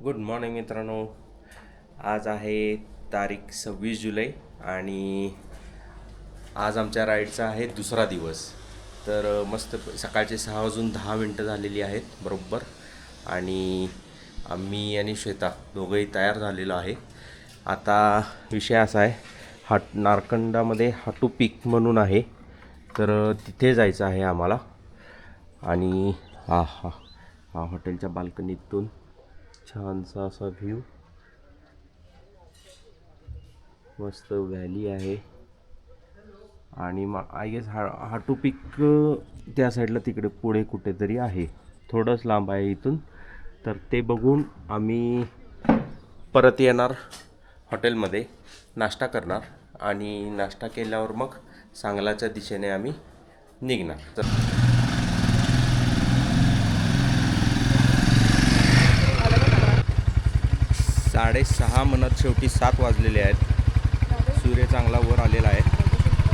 Good morning मित्रांनो. आज आहे तारीख 26 जुलै आणि आज आमच्या राईडचा आहे दुसरा दिवस. तर मस्त सकाळचे 6:10 झालेली आहेत बरोबर. आणि आम्ही आणि श्वेता दोघंही तयार झालेलो आहे. आता विषय असा आहे, नारकंडामध्ये हाटू पीक म्हणून आहे, तर तिथे जायचं आहे आम्हाला. आणि हा हॉटेलच्या बाल्कनीतून छानसा असा व्ह्यू, मस्त व्हॅली आहे. आणि आय गेस हाटू पीक त्या साईडला तिकडे पुढे कुठेतरी आहे, थोडंच लांब आहे इथून. तर ते बघून आम्ही परत येणार, हॉटेलमध्ये नाश्ता करणार आणि नाश्ता केल्यावर मग सांगलाच्या दिशेने आम्ही निघणार. तर 6:30 म्हणत शेवटी 7 वाजलेले आहेत. सूर्य चांगला वर आलेला आहे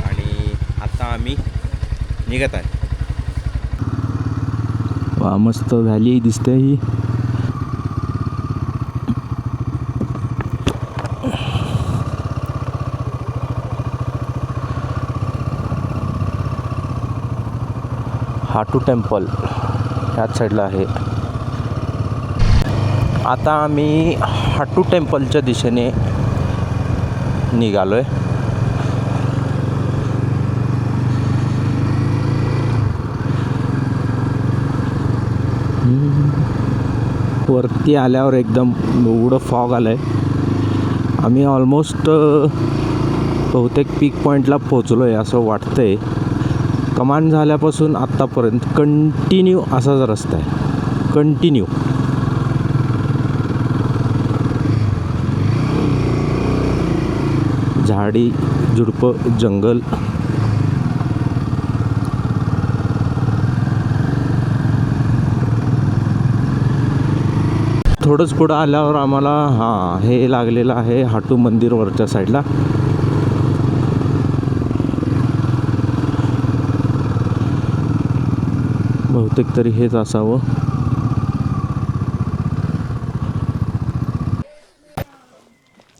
आणि आता आम्ही निघत आहे. वा, मस्त व्हॅली दिसते ही. हाटू टेम्पल ह्याच साईडला आहे. आता आम्ही हाटू टेम्पलच्या दिशेने निघालोय. वरती आल्यावर एकदम एवढं फॉग आलंय. आम्ही ऑलमोस्ट बहुतेक पीक पॉईंटला पोचलो आहे असं वाटतंय. कमान झाल्यापासून आत्तापर्यंत कंटिन्यू असाच रस्ता आहे, कंटिन्यू. झाडी झुडपं, जंगल. थोडंच पुढं आल्यावर आम्हाला हे लागलेलं आहे हाटू मंदिर वरच्या साईडला. बहुतेक तरी हेच असावं.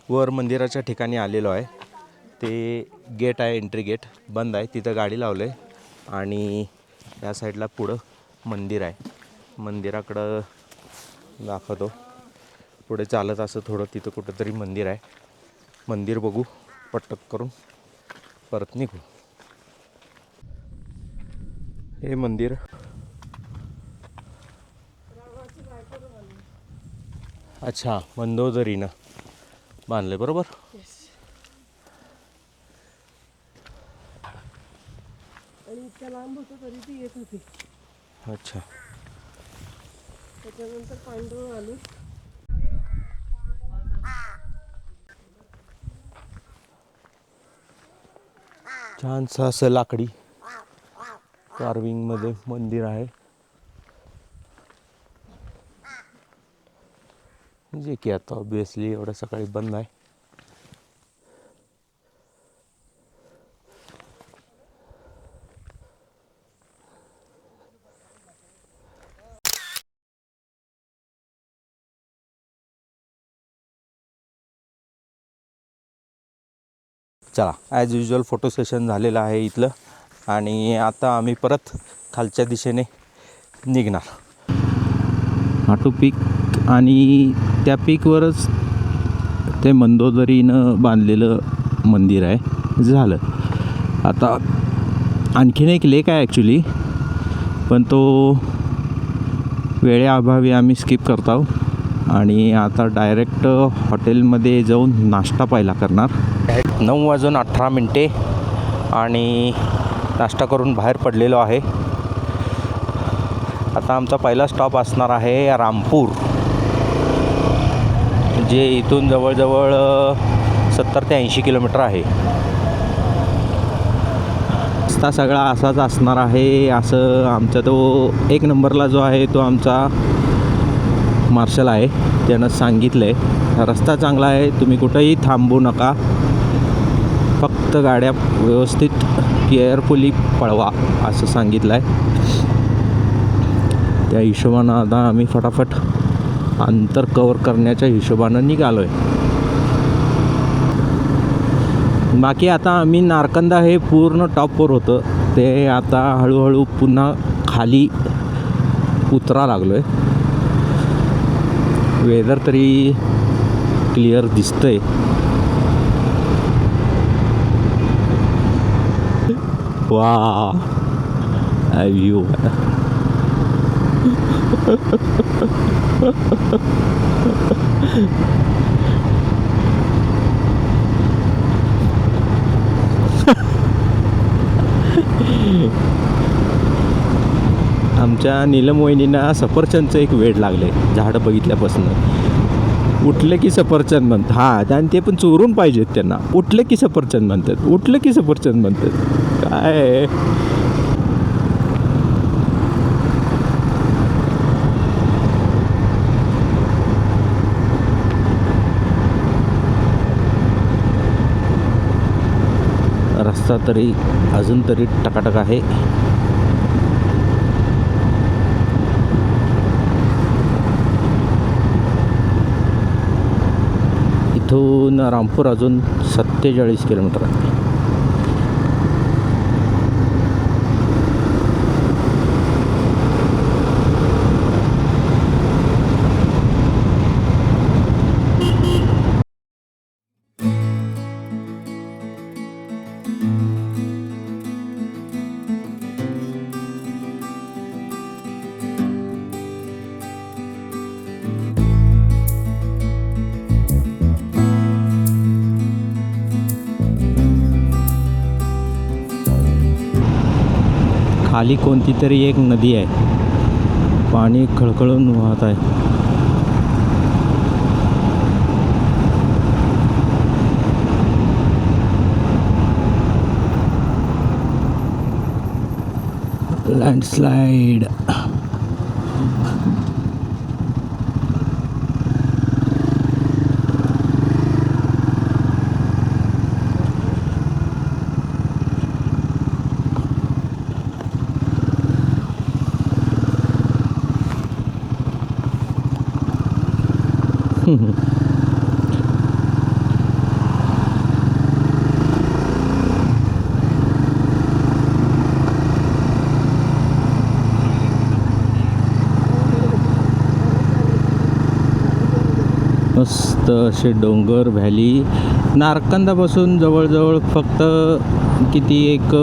वर मंदिराच्या ठिकाणी आलेलो आहे. ते गेट आहे, एंट्री गेट बंद आहे, तिथं गाडी लावलं आहे. आणि या साईडला पुढं मंदिर आहे. मंदिराकडं दाखवतो. पुढे चालत असं थोडं, तिथं कुठंतरी मंदिर आहे. मंदिर बघू, पटक करून परत निघू. हे मंदिर अच्छा मंदोदरीनं बांधले बरोबर. आणि इतक्या लांब होतं तरी ती येत होती. अच्छा, त्याच्यानंतर पांडुरंग आली. छानसं असं लाकडी कार्विंगमध्ये मंदिर आहे, जे की आता ऑब्विसली एवढं सकाळी बंद आहे. चला, ॲज युजल फोटो सेशन झालेलं आहे इथलं. आणि आता आम्ही परत खालच्या दिशेने निघणार. हाटू पीक आणि त्या पीकवरच ते मंदोदरीनं बांधलेलं मंदिर आहे. झालं. आता आणखीन एक लेक आहे ॲक्च्युली, पण तो वेळेअभावी आम्ही स्किप करतो. आणि आता डायरेक्ट हॉटेलमध्ये जाऊन नाश्ता पहिला करणार. 9:18 आणि नाश्ता करून बाहेर पडलेलो आहे. आता आमचा पहिला स्टॉप असणार आहे रामपूर, जे इथून जवळजवळ 70 ते 80 किलोमीटर आहे. रस्ता सगळा असाच असणार आहे असं आमचा तो एक नंबरला जो आहे तो आमचा मार्शल आहे, त्यानं सांगितलं आहे. रस्ता चांगला आहे, तुम्ही कुठंही थांबू नका, फक्त गाड्या व्यवस्थित केअरफुली पळवा असं सांगितलं आहे. त्या हिशोबानं आता आम्ही फटाफट अंतर कवर करण्याच्या हिशोबानं निघालो आहे. बाकी आता आम्ही नारकंदा हे पूर्ण टॉपवर होतं, ते आता हळूहळू पुन्हा खाली उतरा लागलो आहे. वेदर तरी क्लिअर दिसतंय. वा व्ह्यू आमच्या नीलम वहिनींना सफरचंदचं एक वेड लागले झाडं बघितल्यापासून. उठले की सफरचंद म्हणतात. हां, आणि ते पण चोरून पाहिजेत त्यांना. उठले की सफरचंद म्हणतात, उठले की सफरचंद म्हणतात. काय रस्ता तरी अजून तरी टकाटक आहे. इथून रामपूर अजून 47 किलोमीटर आहे. खाली कोणती तरी एक नदी आहे, पाणी खळखळून वाहत आहे. लँडस्लाइड. मस्त असे डोंगर व्हॅली. नारकंदापासून जवळजवळ फक्त किती एक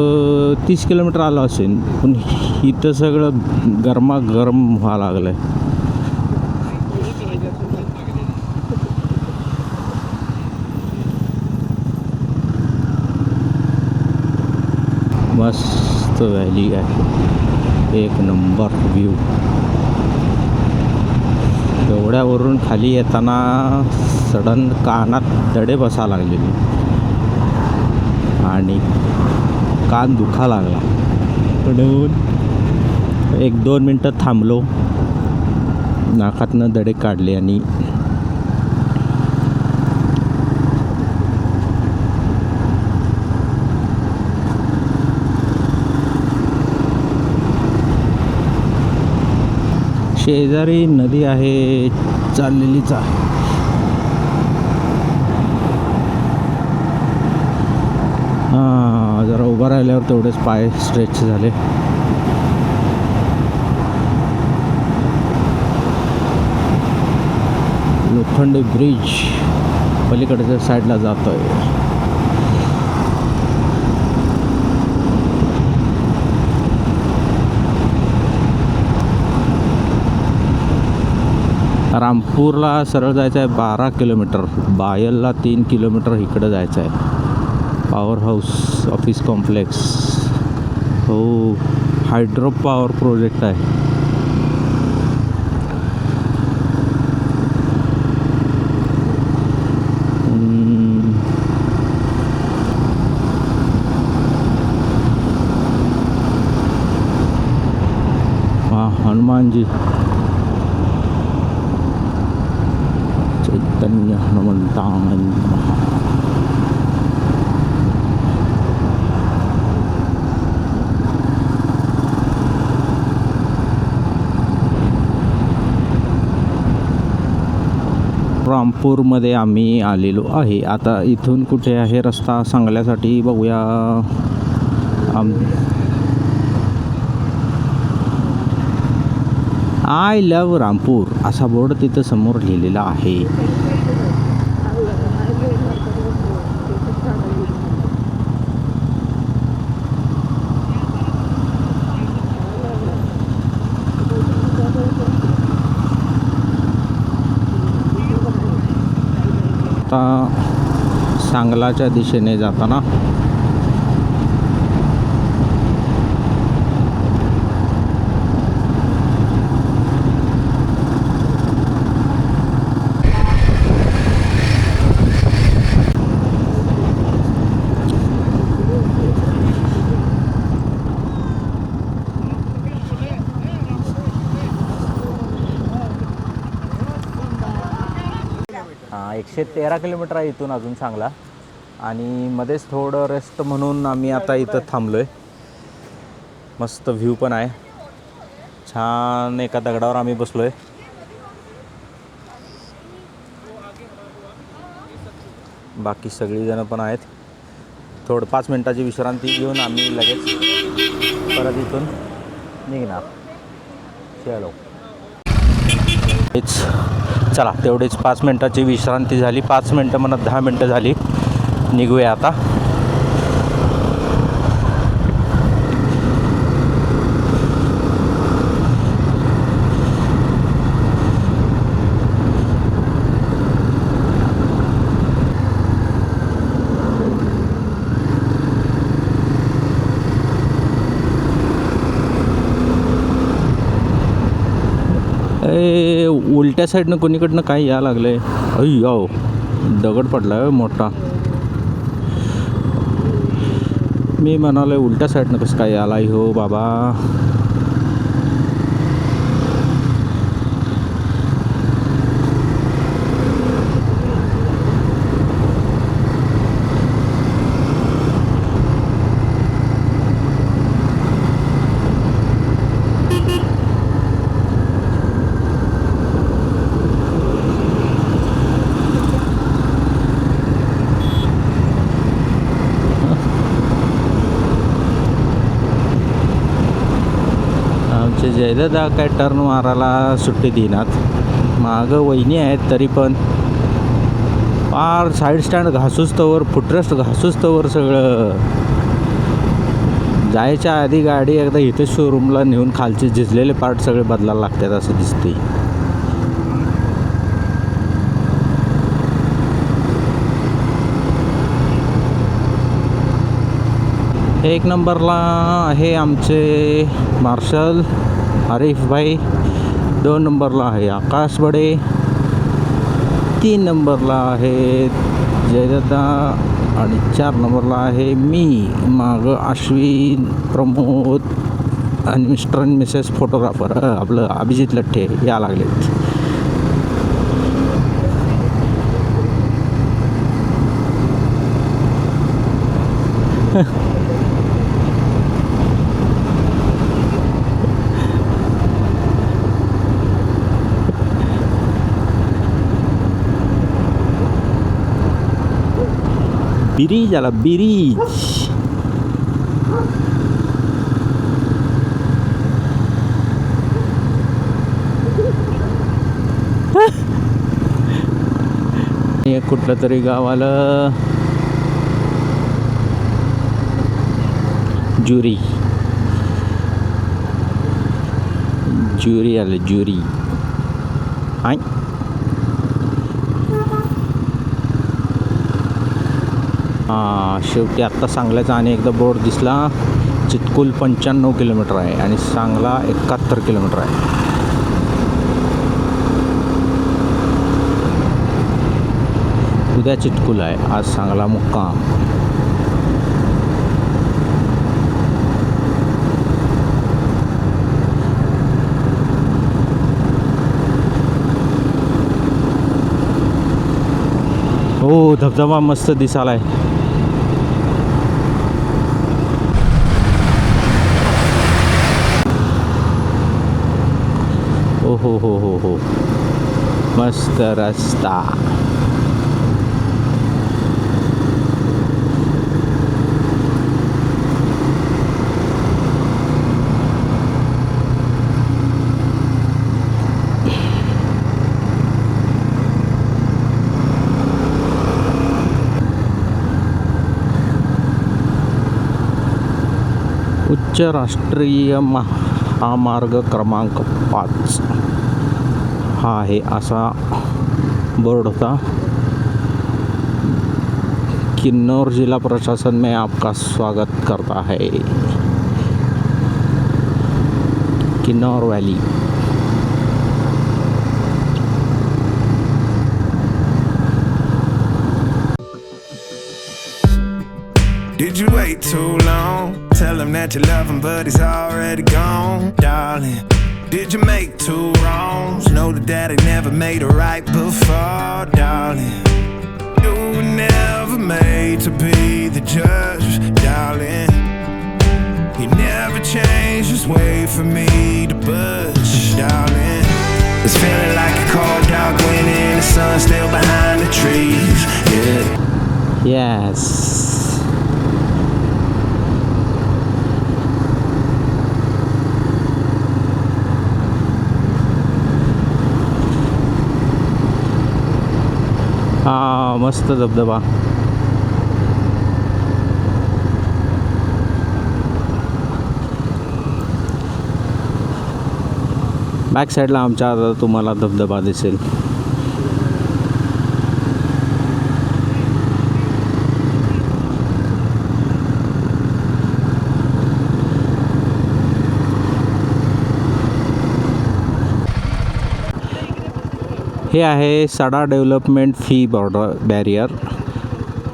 30 किलोमीटर आलं असेल, पण इथं सगळं गरमागरम व्हायला लागलं आहे. मस्त व्हॅली आहे, एक नंबर व्ह्यू. एवढ्यावरून खाली येताना सडन कानात दडे बसा लागलेले आणि कान दुखा लागला. म्हणून 1-2 मिनटं थांबलो, नाकातनं दडे काढले आणि शेजारी नदी आहे, चाललेलीच आहे. हां, जरा उभं राहिल्यावर तेवढेच पाय स्ट्रेच झाले. लोखंडी ब्रिज पलीकडच्या साईडला जातोय. रामपूरला सरळ जायचं आहे 12 किलोमीटर, बायलला 3 किलोमीटर इकडं जायचं आहे. Power house office complex. हो, हायड्रो पॉवर प्रोजेक्ट आहे. हाँ, हनुमान जी, चैतन्य हनुमंताय नमः. रामपूरमध्ये आम्ही आलेलो आहे. आता इथून कुठे आहे रस्ता सांगण्यासाठी बघूया. आय लव रामपूर असा बोर्ड तिथं समोर लिहिलेला आहे. आता सांगलाच्या दिशेने जाताना हां 113 किलोमीटर आहे इथून अजून सांगला. आणि मध्येच थोडं रेस्ट म्हणून आम्ही आता इथं थांबलो आहे. मस्त व्ह्यू पण आहे छान. एका दगडावर आम्ही बसलो आहे. बाकी सगळीजणं पण आहेत. थोडं 5 मिनटाची विश्रांती घेऊन आम्ही लगेच परत इथून निघणार. चलो चला तेवढीच 5 मिनटाची विश्रांती झाली. 5 मिनटं म्हणत 10 मिनटं झाली. निघूया आता. उलट्या साईडनं कोणीकडनं काय यायला लागलं आहे. अय्यो दगड पडला आहे मोठा. मी म्हणालो उलट्या साईडनं कसं काय यायला हो बाबा. आमचे जयदादा काय टर्न मारायला सुट्टी देणार. मागं वहिनी आहेत तरी पण फार साईड स्टँड घासूस्तवर फुटरेस्ट घासूस्तवर सगळं. जायच्या आधी गाडी एकदा इथे शोरूमला नेऊन खालचे झिजलेले पार्ट सगळे बदलायला लागतात असं दिसते. एक नंबरला आहे आमचे मार्शल आरिफ भाई. 2 नंबरला आहे आकाश बडे. 3 नंबरला आहे जयदत्ता आणि 4 नंबरला आहे मी. मागं अश्विन प्रमोद आणि मिस्टर आणि मिसेस फोटोग्राफर आपलं अभिजित लठ्ठे या लागलेत. ब्रिज आला ब्रिज. कुठलं तरी गाव आलं. जुरी जुरी आलं जुरी. हाय हां शेवटी आत्ता सांगल्याचा आणि एकदा बोर्ड दिसला. चितकुल 95 किलोमीटर आहे आणि सांगला 71 किलोमीटर आहे. उद्या चितकुल आहे, आज सांगला मुक्काम. हो धबधबा मस्त दिसालाय. हो मस्त रस्ता. उच्च राष्ट्रीय महामार्ग क्रमांक 5 हा आहे असा बोर्ड होता. किन्नौर जिला प्रशासन में आपका स्वागत करता है. Kinnaur valley. Did you wait too long? Tell him that you love him, but he's already gone, darling. Did you make two wrongs? Know that daddy never made a right before, darling. You were never made to be the judge, darling. He never changed, just wait for me to budge, darling. It's feeling like a cold dark wind and the sun still behind the trees, yeah. Yes. हा मस्त धबधबा. Back साईडला आमच्या आता तुम्हाला धबधबा दिसेल. हे आहे सडा डेव्हलपमेंट फी बॅरियर.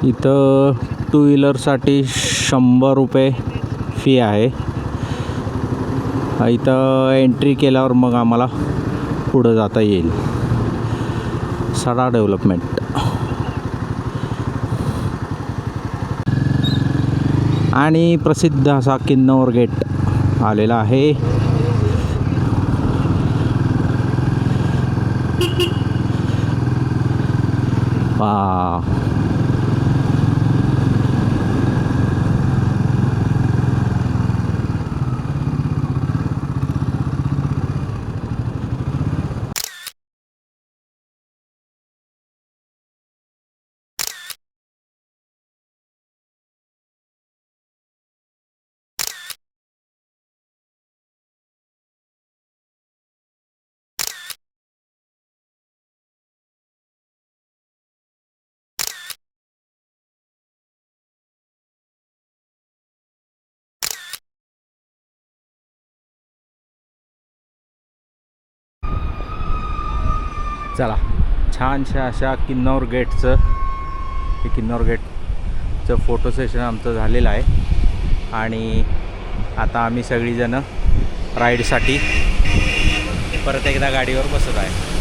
इथं टू व्हीलरसाठी 100 रुपये फी आहे. इथं एंट्री केल्यावर मग आम्हाला पुढं जाता येईल. सडा डेव्हलपमेंट. आणि प्रसिद्ध असा किन्नौर गेट आलेला आहे. वा. चला, छानशा अशा किन्नौर गेटचं, हे किन्नौर गेटचं फोटो सेशन आमचं झालेलं आहे. आणि आता आम्ही सगळीजणं राईडसाठी परत एकदा गाडीवर बसत आहे.